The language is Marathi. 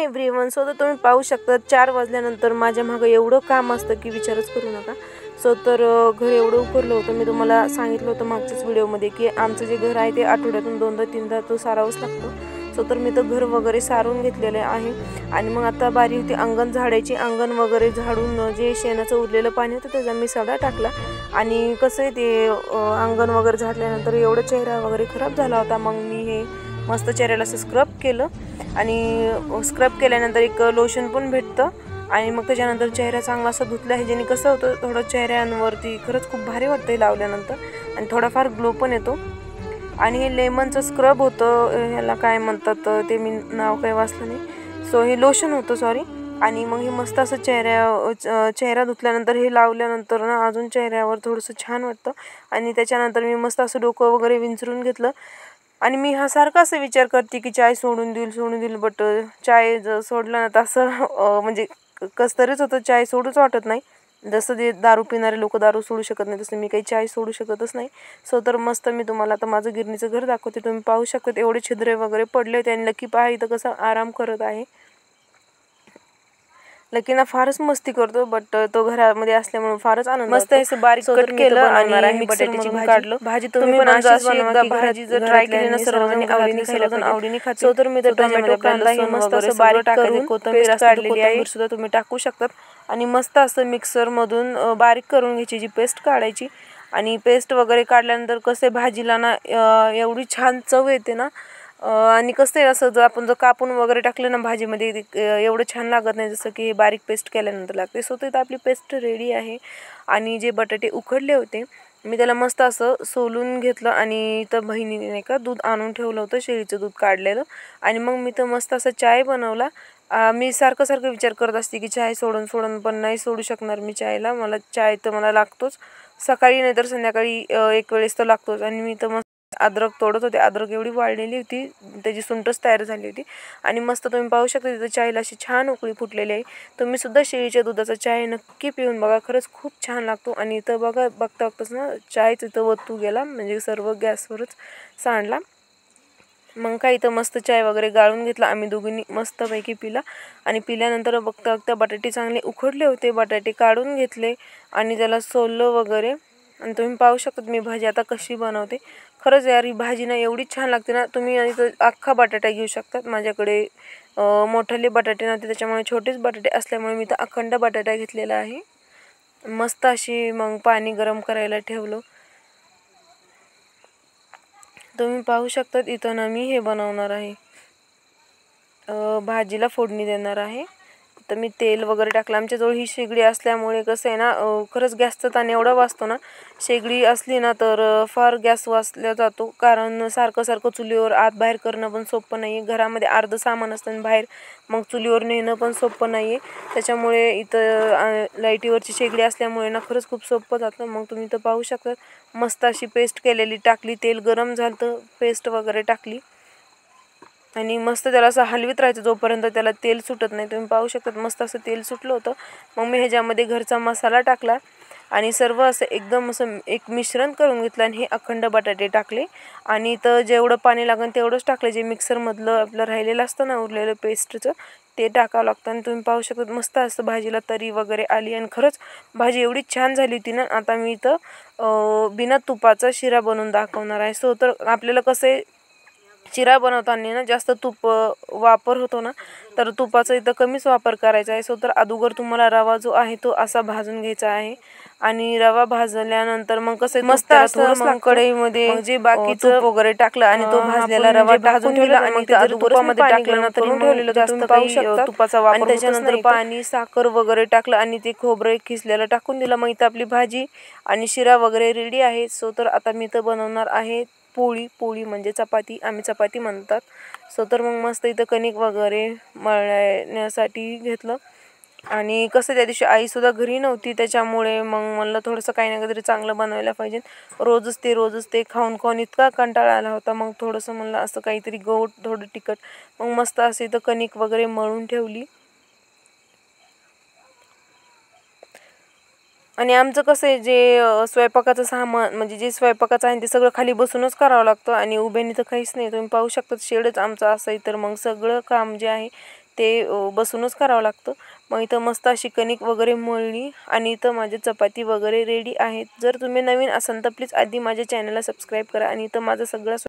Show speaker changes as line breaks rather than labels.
एव्हरीवन. सो तर तुम्ही पाहू शकता 4 वाजल्यानंतर माझ्या मागं एवढं काम असतं की विचारच करू नका. सो तर घर एवढं उकरलं होतं. मी तुम्हाला सांगितलं होतं मागच्याच व्हिडिओमध्ये की आमचं जे घर आहे ते आठवड्यातून 2दा-3दा तो सारावंच लागतो. सो तर मी तर घर वगैरे सारून घेतलेलं आहे. आणि मग आता बारी होती अंगण झाडायची. अंगण वगैरे झाडून जे शेणाचं उरलेलं पाणी होतं त्याचा मी सडा टाकला. आणि कसं आहे ते अंगण वगैरे झाडल्यानंतर एवढं चेहरा वगैरे खराब झाला होता. मग मी हे मस्त चेहऱ्याला असं स्क्रब केलं. आणि स्क्रब केल्यानंतर एक लोशन पण भेटतं. आणि मग त्याच्यानंतर चेहरा चांगला असं धुतला आहे. ज्याने कसं होतं थोडं चेहऱ्यांवरती खरंच खूप भारी वाटतं हे लावल्यानंतर. आणि थोडाफार ग्लो पण येतो. आणि हे लेमनचं स्क्रब होतं. ह्याला काय म्हणतात ते मी नाव काही वाचलं नाही. सो हे लोशन होतं सॉरी. आणि मग हे मस्त असं चेहरा धुतल्यानंतर हे लावल्यानंतर ना अजून चेहऱ्यावर थोडंसं छान वाटतं. आणि त्याच्यानंतर मी मस्त असं डोकं वगैरे विंचरून घेतलं. आणि मी हा सारखा असं विचार करते की चाय सोडून देईल बट चाय जर सोडलं ना तर असं म्हणजे कसं तरीच होतं. चाय सोडूच वाटत नाही. जसं ते दारू पिणारे लोक दारू सोडू शकत नाही तसं मी काही चाय सोडू शकतच नाही. सो तर मस्त मी तुम्हाला आता माझं गिरणीचं घर दाखवते. तुम्ही पाहू शकता एवढे छिद्रे वगैरे पडले होते. आणि लकी पहा इथं कसं आराम करत आहे. लकीना फारच मस्ती करतो बट तो घरामध्ये असल्यामुळे फारच आनंद मस्त असं बारीक कट केलं आणि बटाट्याची काढलं. भाजी तुम्ही पण अशीच बनवा की भाजी जर ट्राय केली ना सर्वांनी आवडीने खायला आवडीने खाते. सो तर मी तर टोमॅटो कांदा हे मस्त असं बारीक करून कोथिंबीर सुद्धा तुम्ही टाकू शकतात. आणि मस्त असं मिक्सरमधून बारीक करून घ्यायची जी पेस्ट काढायची. आणि पेस्ट वगैरे काढल्यानंतर कसे भाजीला ना एवढी छान चव येते ना. आणि कसं आहे असं जर आपण कापून वगैरे टाकलं ना भाजीमध्ये एवढं छान लागत नाही जसं की बारीक पेस्ट केल्यानंतर लागते. सो तर आपली पेस्ट रेडी आहे. आणि जे बटाटे उकडले होते मी त्याला मस्त असं सोलून घेतलं. आणि तर बहिणीने नाही का दूध आणून ठेवलं होतं शेळीचं दूध काढलेलं. आणि मग मी तर मस्त असं चाय बनवला. मी सारखं विचार करत असते की चाय सोडून पण नाही सोडू शकणार मी चायला. मला चाय तर मला लागतोच सकाळी नाही तर संध्याकाळी एक वेळेस तर लागतोच. आणि मी तर मस्त अद्रक तोडत होते. अद्रक एवढी वाढलेली होती त्याची सुंठच तयार झाली होती. आणि मस्त तुम्ही पाहू शकता तिथं चायला अशी छान उकळी फुटलेली आहे. तुम्ही सुद्धा शेळीच्या दुधाचा चाय नक्की पिऊन बघा. खरंच खूप छान लागतो. आणि इथं बघताच ना चाय तिथं वतू गेला म्हणजे सर्व गॅसवरच सांडला. मग काय इथं मस्त चाय वगैरे गाळून घेतला. आम्ही दोघींनी मस्तपैकी पिला. आणि पिल्यानंतर बघता बटाटे चांगले उकडले होते. बटाटे काढून घेतले आणि त्याला सोललं वगैरे. आणि तुम्ही पाहू शकता मी भाजी आता कशी बनवते. खरंच यार ही भाजी ना एवढी छान लागते ना. तुम्ही इथं अख्खा बटाटा घेऊ शकतात. माझ्याकडे मोठाले बटाटे नव्हते त्याच्यामुळे छोटेच बटाटे असल्यामुळे मी तर अखंड बटाटा घेतलेला आहे. मस्त अशी मग पाणी गरम करायला ठेवलं. तुम्ही पाहू शकतात इथं ना मी हे बनवणार आहे भाजीला फोडणी देणार आहे. तर मी तेल वगैरे टाकलं. आमच्याजवळ ही शेगडी असल्यामुळे कसं आहे ना खरंच गॅसचा ताण एवढा वाचतो ना. शेगडी असली ना तर फार गॅस वाचला जातो. कारण सारखं चुलीवर आत बाहेर करणं पण सोपं नाही आहे. घरामध्ये अर्धं सामान असतं आणि बाहेर मग चुलीवर नेणं पण सोपं नाही आहे. त्याच्यामुळे इथं लाईटीवरची शेगडी असल्यामुळे ना खरंच खूप सोपं जातं. मग तुम्ही इथं पाहू शकता मस्त अशी पेस्ट केलेली टाकली. तेल गरम झालं तर पेस्ट वगैरे टाकली. आणि मस्त त्याला असं हलवीत राहायचं जोपर्यंत त्याला तेल सुटत नाही. तुम्ही पाहू शकता मस्त असं तेल सुटलं होतं. मग मी ह्याच्यामध्ये घरचा मसाला टाकला. आणि सर्व असं एकदम असं एक मिश्रण करून घेतलं. आणि हे अखंड बटाटे टाकले. आणि तर जेवढं पाणी लागेल तेवढंच टाकलं. जे मिक्सरमधलं आपलं राहिलेलं असतं ना उरलेलं पेस्टचं ते टाकावं लागतं. आणि तुम्ही पाहू शकता मस्त असं भाजीला तरी वगैरे आली. आणि खरंच भाजी एवढी छान झाली होती ना. आता मी इथं बिना तुपाचा शिरा बनवून दाखवणार आहे. सो तर आपल्याला कसं आहे शिरा बनवताना ना जास्त तूप वापर होतो ना तर तुपाचा इथं कमीच वापर करायचा आहे. सो तर अगोदर तुम्हाला रवा जो आहे तो असा भाजून घ्यायचा आहे. आणि रवा भाजल्यानंतर मग कसं मस्त असं कढईमध्ये जे बाकीचं तूप वगैरे टाकलं आणि तो भाजलेला रवा भाजून ठेवला. आणि ते जर तुपामध्ये टाकलं ना तरी ठेवलेलं जास्त काही तुपाचा वापर. आणि त्याच्यानंतर पाणी साखर वगैरे टाकलं आणि ते खोबरं खिसलेलं टाकून दिलं. मग इथं आपली भाजी आणि शिरा वगैरे रेडी आहे. सो तर आता मी इथं बनवणार आहे पोळी म्हणजे चपाती. आम्ही चपाती म्हणतात. सो तर मग मस्त इथं कणिक वगैरे मळण्यासाठी घेतलं. आणि कसं त्या दिवशी आईसुद्धा घरी नव्हती त्याच्यामुळे मग म्हणलं थोडंसं काही ना काहीतरी चांगलं बनवायला पाहिजे. रोजच ते खाऊन इतका कंटाळा आला होता. मग थोडंसं म्हणलं असं काहीतरी गोड थोडं तिखट. मग मस्त असं इथं कणिक वगैरे मळून ठेवली. आणि आमचं कसं आहे जे स्वयंपाकाचं सामान म्हणजे जे स्वयंपाकाचं आहे ते सगळं खाली बसूनच करावं लागतं. आणि उभ्याने तर काहीच नाही. तुम्ही पाहू शकता शेडच आमचं असं आहे. तर मग सगळं काम जे आहे ते बसूनच करावं लागतं. मग इथं मस्त अशी कणिक वगैरे मळली आणि इथं माझी चपाती वगैरे रेडी आहेत. जर तुम्ही नवीन असाल तर प्लीज आधी माझ्या चॅनलला सबस्क्राईब करा आणि इथं माझं सगळं